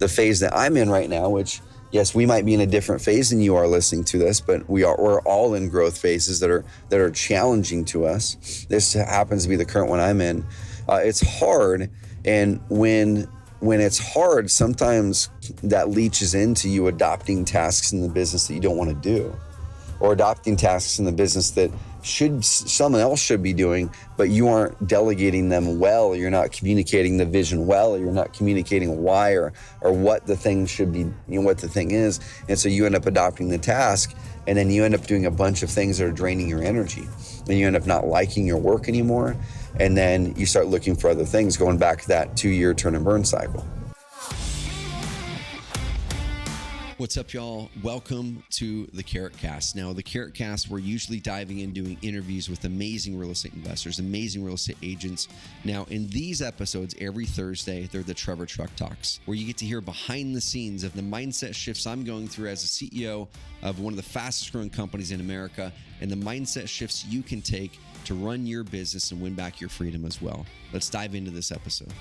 the phase that I'm in right now, which, yes, we might be in a different phase than you are listening to this, but we're all in growth phases that are challenging to us. This happens to be the current one I'm in. It's hard, and when it's hard, sometimes that leaches into you adopting tasks in the business that you don't want to do, or adopting tasks in the business that someone else should be doing, but you aren't delegating them well. You're not communicating the vision well. You're not communicating why or what the thing should be, what the thing is. And so you end up adopting the task, and then you end up doing a bunch of things that are draining your energy. And you end up not liking your work anymore. And then you start looking for other things, going back to that 2-year turn and burn cycle. What's up, y'all? Welcome to the Carrot Cast. Now, the Carrot Cast, we're usually diving in doing interviews with amazing real estate investors, amazing real estate agents. Now, in these episodes, every Thursday, they're the Trevor Truck Talks, where you get to hear behind the scenes of the mindset shifts I'm going through as a CEO of one of the fastest growing companies in America, and the mindset shifts you can take to run your business and win back your freedom as well. Let's dive into this episode.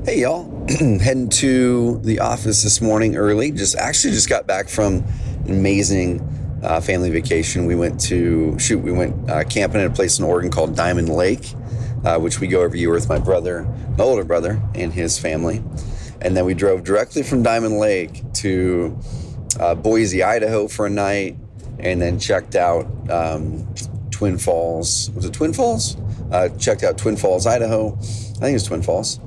Hey y'all, heading to the office this morning early. Just got back from an amazing family vacation. We went camping at a place in Oregon called Diamond Lake, which we go every year with my older brother and his family. And then we drove directly from Diamond Lake to Boise, Idaho for a night, and then checked out Twin Falls. Was it Twin Falls? Checked out Twin Falls, Idaho. I think it was Twin Falls.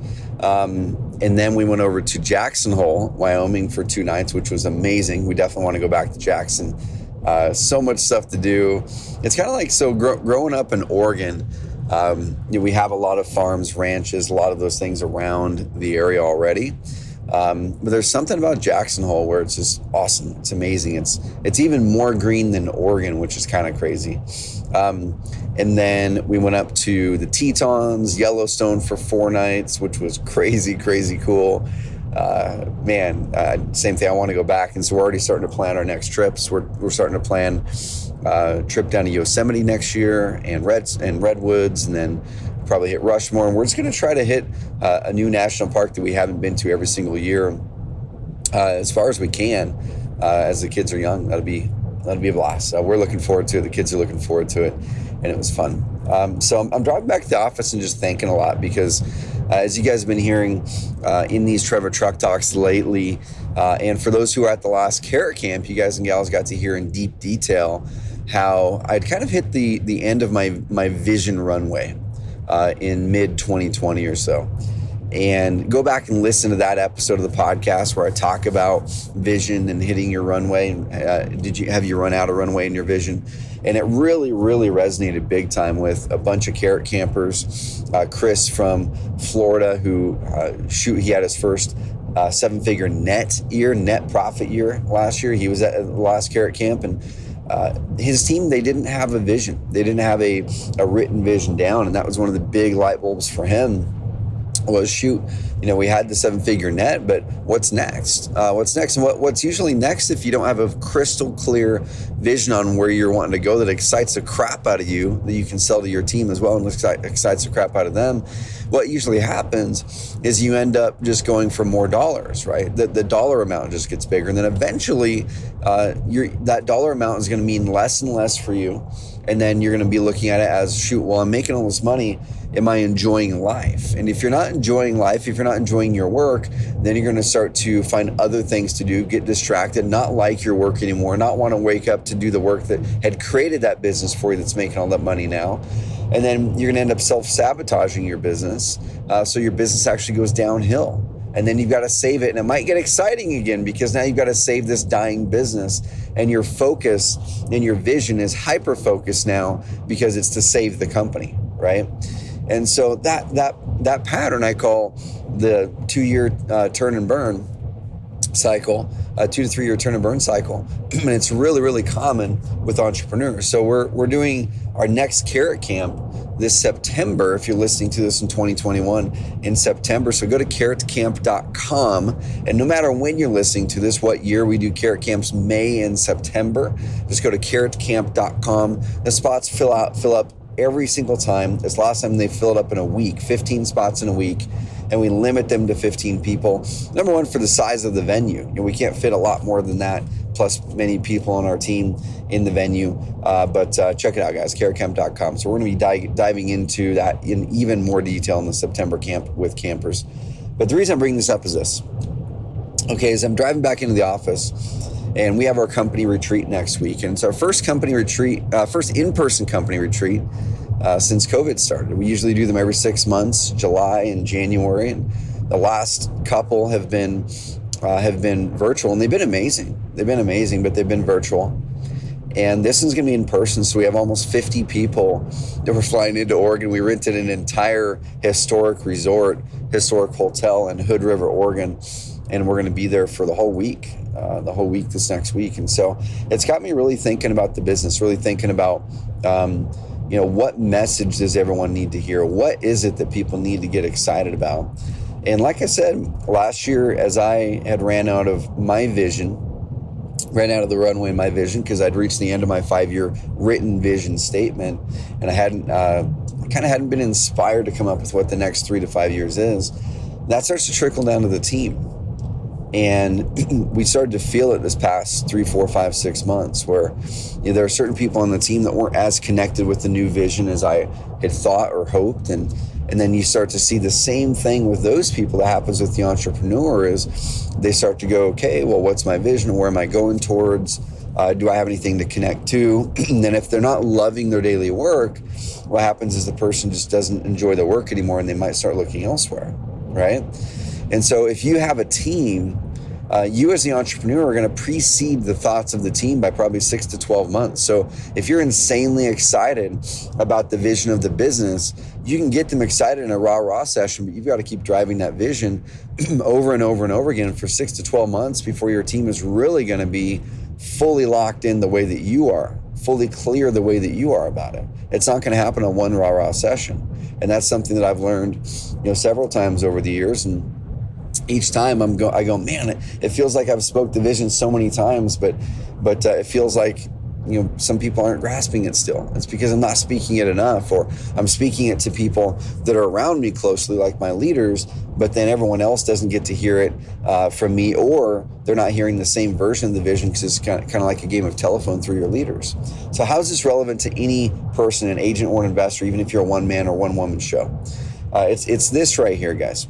And then we went over to Jackson Hole, Wyoming for 2 nights, which was amazing. We definitely want to go back to Jackson. So much stuff to do. It's kind of like, growing up in Oregon, we have a lot of farms, ranches, a lot of those things around the area already. But there's something about Jackson Hole where it's just awesome. It's amazing. It's even more green than Oregon, which is kind of crazy. And then we went up to the Tetons, Yellowstone for 4 nights, which was crazy, crazy cool. Same thing. I want to go back. And so we're already starting to plan our next trips. We're starting to plan a trip down to Yosemite next year and Redwoods, and then probably hit Rushmore. And we're just going to try to hit a new national park that we haven't been to every single year as far as we can as the kids are young. That'll be a blast. We're looking forward to it. The kids are looking forward to it. And it was fun. So I'm driving back to the office and just thinking a lot because as you guys have been hearing in these Trevor Truck Talks lately, and for those who are at the last Carrot Camp, you guys and gals got to hear in deep detail how I'd kind of hit the end of my vision runway in mid 2020 or so. And go back and listen to that episode of the podcast where I talk about vision and hitting your runway. Have you run out of runway in your vision? And it really, really resonated big time with a bunch of Carrot Campers. Chris from Florida, who he had his first 7-figure net profit year last year. He was at the last Carrot Camp, and his team, they didn't have a vision. They didn't have a written vision down, and that was one of the big light bulbs for him. Was we had the 7-figure net, but what's next? And what's usually next if you don't have a crystal clear vision on where you're wanting to go that excites the crap out of you, that you can sell to your team as well and excites the crap out of them. What usually happens is you end up just going for more dollars, right? The dollar amount just gets bigger, and then eventually that dollar amount is going to mean less and less for you. And then you're going to be looking at it as, I'm making all this money. Am I enjoying life? And if you're not enjoying life, if you're not enjoying your work, then you're going to start to find other things to do, get distracted, not like your work anymore, not want to wake up to do the work that had created that business for you that's making all that money now. And then you're going to end up self-sabotaging your business. So your business actually goes downhill. And then you've got to save it. And it might get exciting again because now you've got to save this dying business. And your focus and your vision is hyper-focused now because it's to save the company, right? And so that pattern I call the 2-year turn and burn cycle, 2 to 3 year turn and burn cycle. And it's really, really common with entrepreneurs. So we're doing our next Carrot Camp this September, if you're listening to this in 2021, in September. So go to carrotcamp.com. And no matter when you're listening to this, what year we do Carrot Camps, May and September, just go to carrotcamp.com. The spots fill up every single time. This last time they filled up in a week, 15 spots in a week, and we limit them to 15 people. Number one, for the size of the venue. We can't fit a lot more than that, plus many people on our team in the venue. But check it out, guys, carrotcamp.com. So we're going to be diving into that in even more detail in the September camp with campers. But the reason I'm bringing this up is this. Okay, as I'm driving back into the office, and we have our company retreat next week. And it's our first company retreat, first in-person company retreat since COVID started. We usually do them every 6 months, July and January. And the last couple have been virtual, and they've been amazing. But they've been virtual. And this is going to be in person. So we have almost 50 people that we're flying into Oregon. We rented an entire historic resort, historic hotel in Hood River, Oregon. And we're going to be there for the whole week this next week. And so it's got me really thinking about the business, really thinking about, what message does everyone need to hear? What is it that people need to get excited about? And like I said, last year, as I had ran out of the runway in my vision, because I'd reached the end of my 5-year written vision statement, and I hadn't been inspired to come up with what the next 3 to 5 years is. That starts to trickle down to the team. And we started to feel it this past 3, 4, 5, 6 months, where there are certain people on the team that weren't as connected with the new vision as I had thought or hoped. And then you start to see the same thing with those people that happens with the entrepreneur, is they start to go, okay, well, what's my vision? Where am I going towards? Do I have anything to connect to? And then if they're not loving their daily work, what happens is the person just doesn't enjoy the work anymore, and they might start looking elsewhere, right? And so if you have a team, you as the entrepreneur are going to precede the thoughts of the team by probably 6 to 12 months. So if you're insanely excited about the vision of the business, you can get them excited in a rah-rah session, but you've got to keep driving that vision over and over and over again for 6 to 12 months before your team is really going to be fully locked in the way that you are, fully clear the way that you are about it. It's not going to happen on one rah-rah session. And that's something that I've learned, several times over the years. And each time I go, man, it feels like I've spoke the vision so many times, but it feels like, some people aren't grasping it still. It's because I'm not speaking it enough, or I'm speaking it to people that are around me closely, like my leaders, but then everyone else doesn't get to hear it from me, or they're not hearing the same version of the vision, because it's kind of like a game of telephone through your leaders. So how is this relevant to any person, an agent or an investor, even if you're a one-man or one-woman show? It's this right here, guys.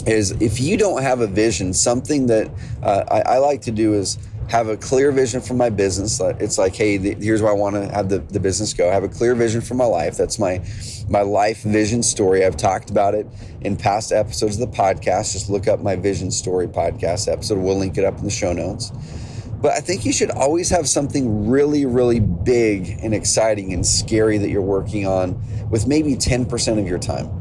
Is if you don't have a vision, something that I like to do is have a clear vision for my business. It's like, hey, here's where I want to have the business go. I have a clear vision for my life. That's my life vision story. I've talked about it in past episodes of the podcast. Just look up my vision story podcast episode. We'll link it up in the show notes. But I think you should always have something really, really big and exciting and scary that you're working on with maybe 10% of your time.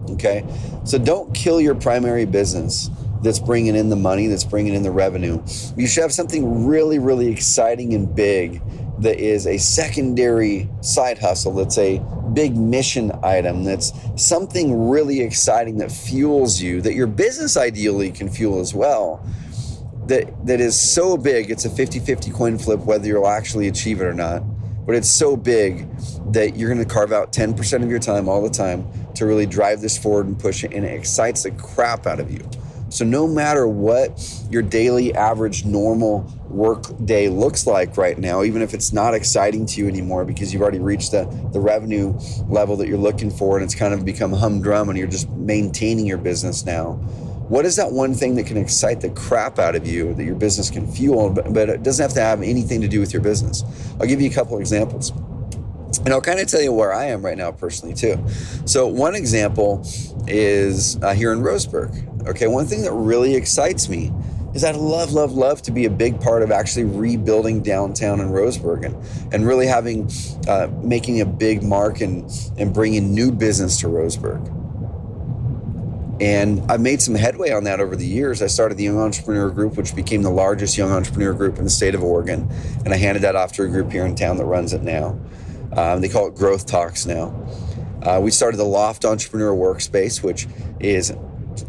Okay, so don't kill your primary business that's bringing in the money, that's bringing in the revenue. You should have something really, really exciting and big that is a secondary side hustle, that's a big mission item, that's something really exciting that fuels you, that your business ideally can fuel as well, that is so big, it's a 50-50 coin flip whether you'll actually achieve it or not. But it's so big that you're going to carve out 10% of your time all the time to really drive this forward and push it, and it excites the crap out of you. So no matter what your daily average normal work day looks like right now, even if it's not exciting to you anymore because you've already reached the revenue level that you're looking for, and it's kind of become humdrum and you're just maintaining your business now, what is that one thing that can excite the crap out of you that your business can fuel, but it doesn't have to have anything to do with your business? I'll give you a couple examples. And I'll kind of tell you where I am right now personally too. So one example is here in Roseburg. Okay, one thing that really excites me is I'd love to be a big part of actually rebuilding downtown in Roseburg and really having, making a big mark and bringing new business to Roseburg. And I've made some headway on that over the years. I started the Young Entrepreneur Group, which became the largest young entrepreneur group in the state of Oregon. And I handed that off to a group here in town that runs it now. They call it Growth Talks now. We started the Loft Entrepreneur Workspace, which is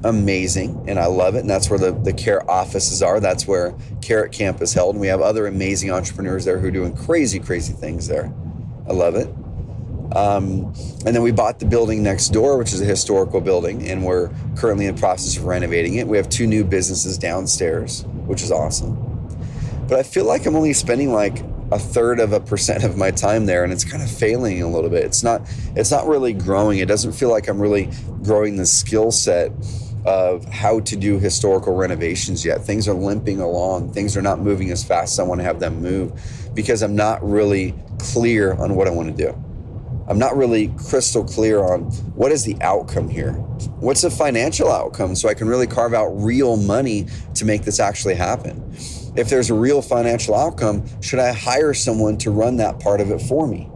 amazing, and I love it. And that's where the Carrot offices are. That's where Carrot Camp is held. And we have other amazing entrepreneurs there who are doing crazy things there. I love it. And then we bought the building next door, which is a historical building, and we're currently in the process of renovating it. We have 2 new businesses downstairs, which is awesome. But I feel like I'm only spending like 1/3% of my time there, and it's kind of failing a little bit. It's not really growing. It doesn't feel like I'm really growing the skill set of how to do historical renovations yet. Things are limping along. Things are not moving as fast as I want to have them move because I'm not really clear on what I want to do. I'm not really crystal clear on what is the outcome here. What's the financial outcome so I can really carve out real money to make this actually happen? If there's a real financial outcome, should I hire someone to run that part of it for me?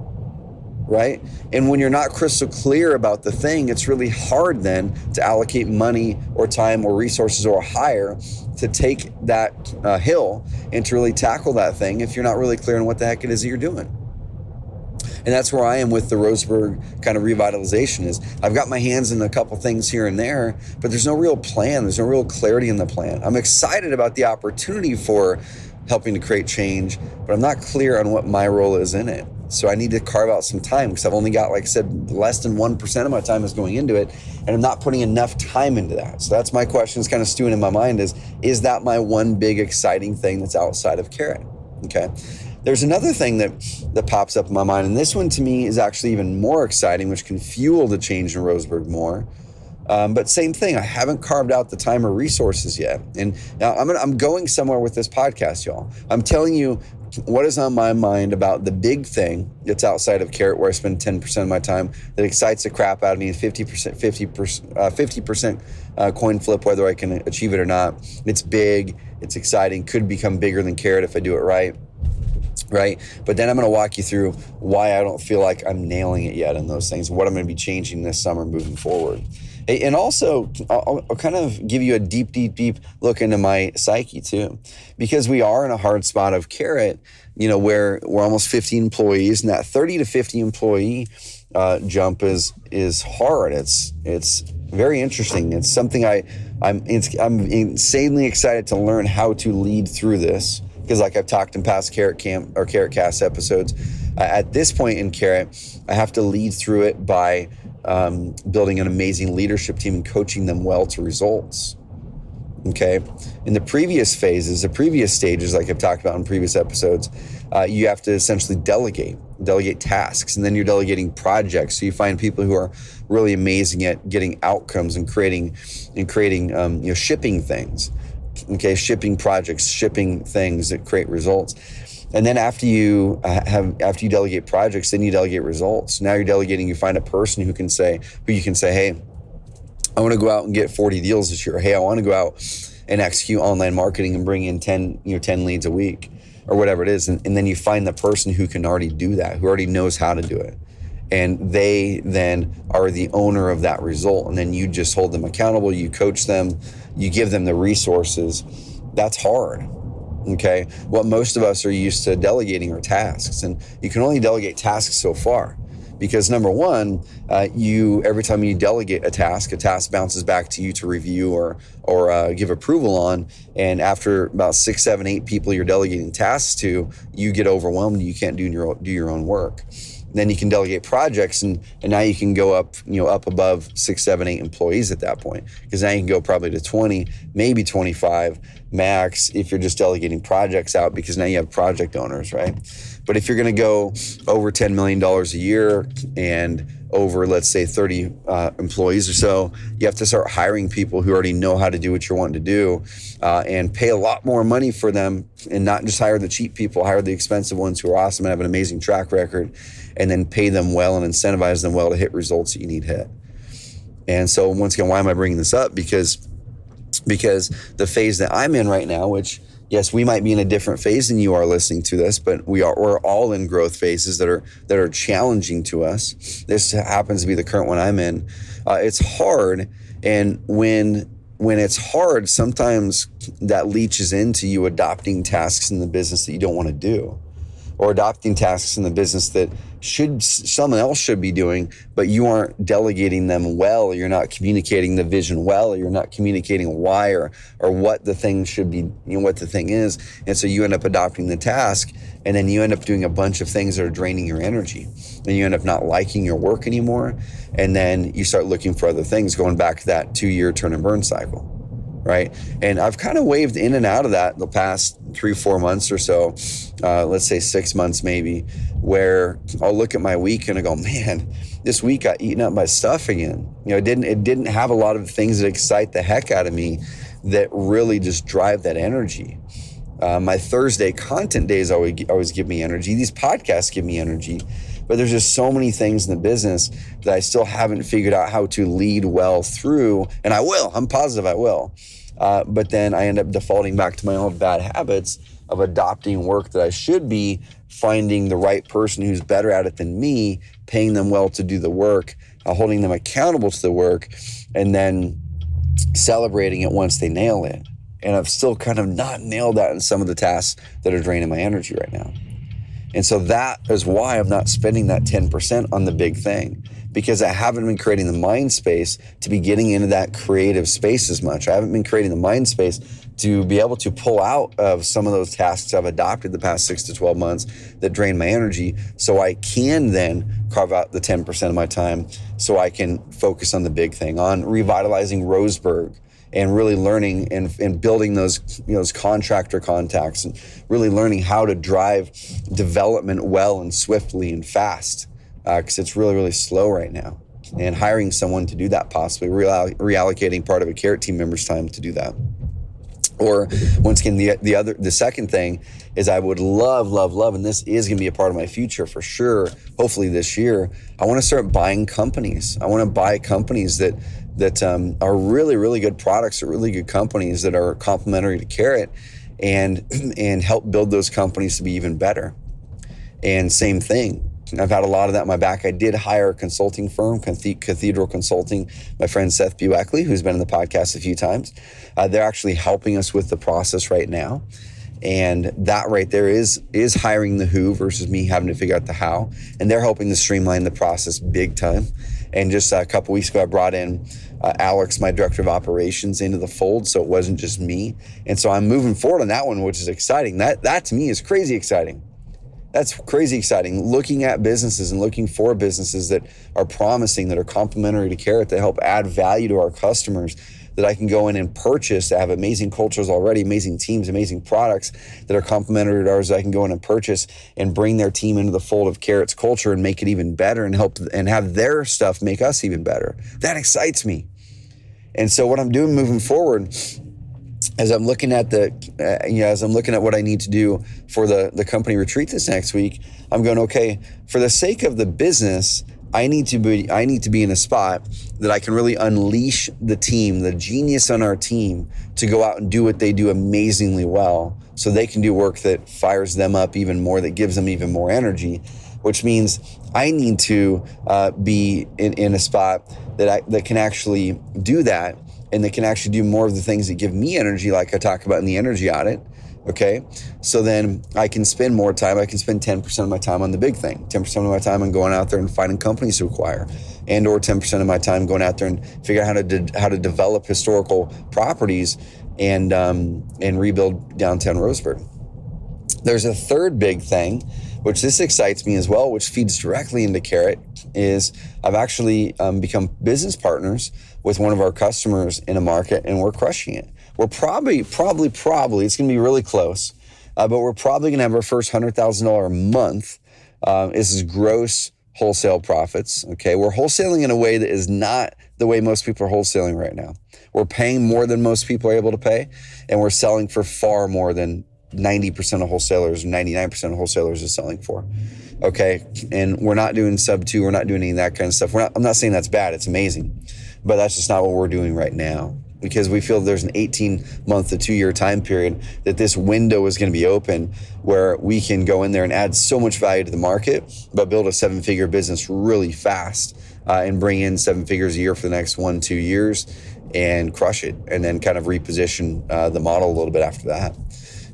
Right? And when you're not crystal clear about the thing, it's really hard then to allocate money or time or resources or hire to take that hill and to really tackle that thing if you're not really clear on what the heck it is that you're doing. And that's where I am with the Roseburg kind of revitalization is I've got my hands in a couple things here and there, but there's no real plan. There's no real clarity in the plan. I'm excited about the opportunity for helping to create change, but I'm not clear on what my role is in it. So I need to carve out some time because I've only got, like I said, less than 1% of my time is going into it, and I'm not putting enough time into that. So that's my question. It's kind of stewing in my mind is that my one big exciting thing that's outside of Carrot? Okay. There's another thing that pops up in my mind, and this one to me is actually even more exciting, which can fuel the change in Roseburg more. But same thing, I haven't carved out the time or resources yet. And now I'm going somewhere with this podcast, y'all. I'm telling you what is on my mind about the big thing that's outside of Carrot, where I spend 10% of my time, that excites the crap out of me, 50% coin flip, whether I can achieve it or not. It's big, it's exciting, could become bigger than Carrot if I do it right. But then I'm going to walk you through why I don't feel like I'm nailing it yet in those things, what I'm going to be changing this summer moving forward. And also, I'll kind of give you a deep look into my psyche too, because we are in a hard spot of Carrot, where we're almost 50 employees, and that 30 to 50 employee jump is hard. It's very interesting. It's something I'm insanely excited to learn how to lead through this. Because like I've talked in past Carrot Camp or Carrot Cast episodes, at this point in Carrot, I have to lead through it by building an amazing leadership team and coaching them well to results. Okay. In the previous phases, the previous stages, like I've talked about in previous episodes, you have to essentially delegate tasks, and then you're delegating projects. So you find people who are really amazing at getting outcomes and creating shipping things. Okay, shipping projects, shipping things that create results. And then after you delegate projects, then you delegate results. Now you're delegating, you find a person who you can say, hey, I want to go out and get 40 deals this year. Hey, I want to go out and execute online marketing and bring in 10 leads a week or whatever it is. And then you find the person who can already do that, who already knows how to do it. And they then are the owner of that result. And then you just hold them accountable. You coach them. You give them the resources. That's hard. Okay. What most of us are used to delegating are tasks. And you can only delegate tasks so far. Because number one, every time you delegate a task bounces back to you to review or give approval on. And after about 6, 7, 8 people you're delegating tasks to, you get overwhelmed and you can't do your own work. Then you can delegate projects, and now you can go up above 6, 7, 8 employees at that point, because now you can go probably to 20, maybe 25 max if you're just delegating projects out, because now you have project owners, right? But if you're going to go over $10 million a year and over, let's say, 30 employees or so, you have to start hiring people who already know how to do what you're wanting to do, and pay a lot more money for them, and not just hire the cheap people, hire the expensive ones who are awesome and have an amazing track record, and then pay them well and incentivize them well to hit results that you need hit. And so once again, why am I bringing this up? Because the phase that I'm in right now, which, yes, we might be in a different phase than you are listening to this, but we're all in growth phases that are challenging to us. This happens to be the current one I'm in. It's hard, and when it's hard, sometimes that leaches into you adopting tasks in the business that you don't want to do, or adopting tasks in the business that someone else should be doing, but you aren't delegating them well, or you're not communicating the vision well, or you're not communicating why or what the thing should be, what the thing is. And so you end up adopting the task, and then you end up doing a bunch of things that are draining your energy, and you end up not liking your work anymore. And then you start looking for other things, going back to that 2-year turn and burn cycle. Right. And I've kind of waved in and out of that the past 3-4 months or so, let's say 6 months maybe, where I'll look at my week and I go, man, this week got eaten up by stuff again. It didn't have a lot of things that excite the heck out of me that really just drive that energy. My Thursday content days always give me energy. These podcasts give me energy. But there's just so many things in the business that I still haven't figured out how to lead well through. And I will. I'm positive I will. But then I end up defaulting back to my old bad habits of adopting work that I should be, finding the right person who's better at it than me, paying them well to do the work, holding them accountable to the work, and then celebrating it once they nail it. And I've still kind of not nailed that in some of the tasks that are draining my energy right now. And so that is why I'm not spending that 10% on the big thing, because I haven't been creating the mind space to be getting into that creative space as much. I haven't been creating the mind space to be able to pull out of some of those tasks I've adopted the past 6 to 12 months that drain my energy, so I can then carve out the 10% of my time so I can focus on the big thing, on revitalizing Roseburg, and really learning and building those contractor contacts, and really learning how to drive development well and swiftly and fast, because it's really, really slow right now. And hiring someone to do that, possibly reallocating part of a Carrot team member's time to do that. Or once again, the second thing is I would love, and this is going to be a part of my future for sure, hopefully this year, I want to start buying companies. I want to buy companies that are really, really good products, or really good companies that are complementary to Carrot, and help build those companies to be even better. And same thing, I've had a lot of that in my back. I did hire a consulting firm, Cathedral Consulting, my friend Seth Bueckley, who's been in the podcast a few times. They're actually helping us with the process right now. And that right there is hiring the who versus me having to figure out the how. And they're helping to streamline the process big time. And just a couple weeks ago, I brought in Alex, my director of operations, into the fold, so it wasn't just me. And so I'm moving forward on that one, which is exciting. That to me is crazy exciting. That's crazy exciting. Looking at businesses and looking for businesses that are promising, that are complementary to Carrot, that help add value to our customers, that I can go in and purchase, that have amazing cultures already, amazing teams, amazing products that are complementary to ours, that I can go in and purchase and bring their team into the fold of Carrot's culture and make it even better, and help and have their stuff make us even better. That excites me. And so what I'm doing moving forward, as I'm looking at what I need to do for the company retreat this next week, I'm going, okay, for the sake of the business, I need to be in a spot that I can really unleash the team, the genius on our team, to go out and do what they do amazingly well, so they can do work that fires them up even more, that gives them even more energy, which means I need to be in a spot that can actually do that, and that can actually do more of the things that give me energy, like I talk about in the energy audit. Okay, so then I can spend more time. I can spend 10% of my time on the big thing, 10% of my time on going out there and finding companies to acquire, and or 10% of my time going out there and figure out how to develop historical properties and rebuild downtown Roseburg. There's a third big thing, which this excites me as well, which feeds directly into Carrot, is I've actually become business partners with one of our customers in a market, and we're crushing it. We're probably, it's going to be really close, but we're probably going to have our first $100,000 a month. This is gross wholesale profits, okay? We're wholesaling in a way that is not the way most people are wholesaling right now. We're paying more than most people are able to pay, and we're selling for far more than 90% of wholesalers, 99% of wholesalers is selling for, okay? And we're not doing sub 2, we're not doing any of that kind of stuff. I'm not saying that's bad, it's amazing, but that's just not what we're doing right now, because we feel there's an 18-month to 2-year time period that this window is going to be open where we can go in there and add so much value to the market, but build a 7-figure business really fast and bring in 7 figures a year for the next 1-2 years and crush it, and then kind of reposition the model a little bit after that.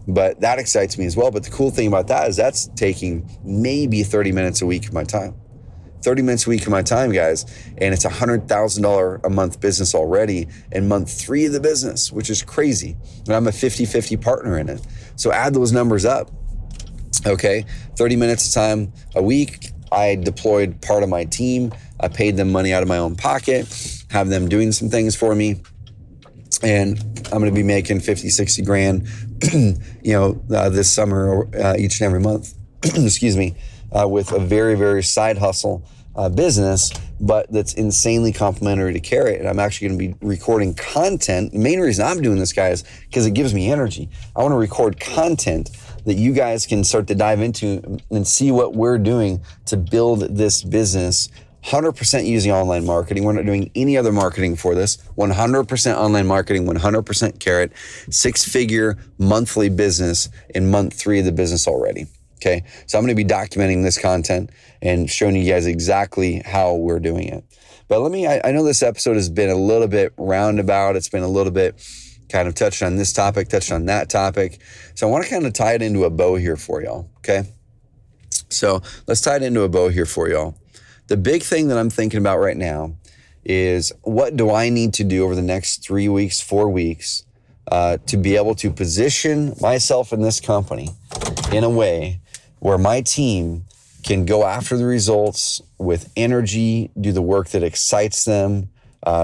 But that excites me as well. But the cool thing about that is that's taking maybe 30 minutes a week of my time. 30 minutes a week of my time, guys. And it's $100,000 a month business already in month 3 of the business, which is crazy. And I'm a 50-50 partner in it. So add those numbers up. Okay, 30 minutes of time a week. I deployed part of my team. I paid them money out of my own pocket, have them doing some things for me. And I'm going to be making 50, 60 grand, this summer, each and every month, excuse me, with a very, very side hustle business, but that's insanely complementary to Carrot. And I'm actually going to be recording content. The main reason I'm doing this, guys, because it gives me energy. I want to record content that you guys can start to dive into and see what we're doing to build this business 100% using online marketing. We're not doing any other marketing for this. 100% online marketing, 100% Carrot, 6-figure monthly business in month 3 of the business already. Okay. So I'm going to be documenting this content and showing you guys exactly how we're doing it. But I know this episode has been a little bit roundabout. It's been a little bit kind of touched on this topic, touched on that topic. So I want to kind of tie it into a bow here for y'all. Okay. So let's tie it into a bow here for y'all. The big thing that I'm thinking about right now is, what do I need to do over the next 3 weeks, 4 weeks, to be able to position myself in this company in a way where my team can go after the results with energy, do the work that excites them.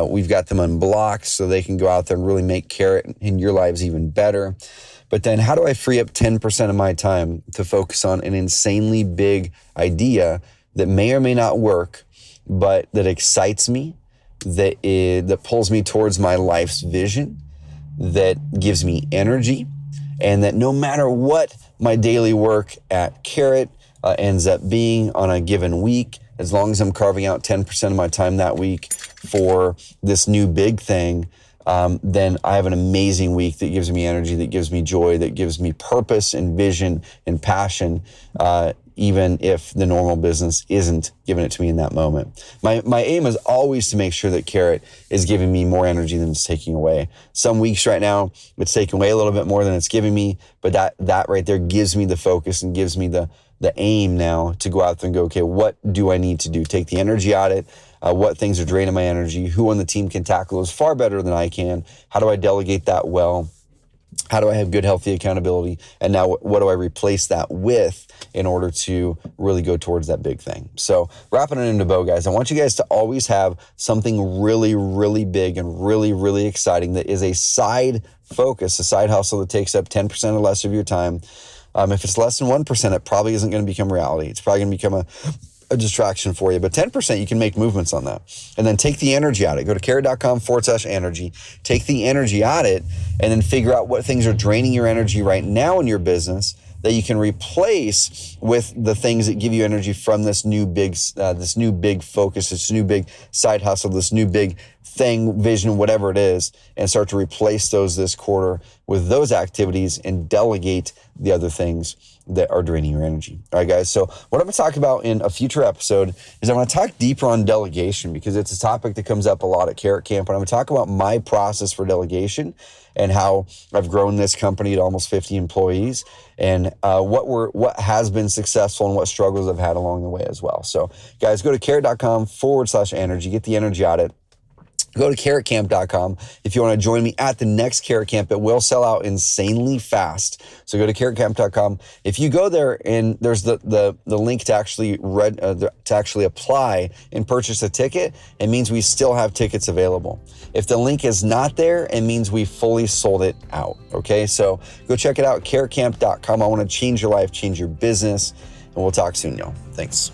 We've got them unblocked so they can go out there and really make Carrot in your lives even better. But then how do I free up 10% of my time to focus on an insanely big idea that may or may not work, but that excites me, that pulls me towards my life's vision, that gives me energy, and that no matter what my daily work at Carrot ends up being on a given week, as long as I'm carving out 10% of my time that week for this new big thing, then I have an amazing week that gives me energy, that gives me joy, that gives me purpose and vision and passion, even if the normal business isn't giving it to me in that moment. My aim is always to make sure that Carrot is giving me more energy than it's taking away. Some weeks right now, it's taking away a little bit more than it's giving me, but that right there gives me the focus and gives me the aim now to go out there and go, okay, what do I need to do? Take the energy out of it. What things are draining my energy? Who on the team can tackle those far better than I can? How do I delegate that well? How do I have good, healthy accountability? And now what do I replace that with in order to really go towards that big thing? So wrapping it into a bow, guys, I want you guys to always have something really, really big and really, really exciting that is a side focus, a side hustle that takes up 10% or less of your time. If it's less than 1%, it probably isn't going to become reality. It's probably going to become a distraction for you, but 10% you can make movements on that. And then take the energy out of it. Go to carrot.com/energy, take the energy out of it, and then figure out what things are draining your energy right now in your business that you can replace with the things that give you energy from this new big focus, this new big side hustle, this new big thing, vision, whatever it is, and start to replace those this quarter with those activities and delegate the other things that are draining your energy. All right, guys. So what I'm going to talk about in a future episode is I'm going to talk deeper on delegation, because it's a topic that comes up a lot at Carrot Camp. And I'm going to talk about my process for delegation and how I've grown this company to almost 50 employees, and what has been successful and what struggles I've had along the way as well. So guys, go to carrot.com/energy, get the energy out of it. Go to carrotcamp.com if you want to join me at the next Carrot Camp. It will sell out insanely fast. So go to carrotcamp.com. If you go there and there's the link to actually apply and purchase a ticket, it means we still have tickets available. If the link is not there, it means we fully sold it out. Okay, so go check it out, carrotcamp.com. I want to change your life, change your business, and we'll talk soon, y'all. Thanks.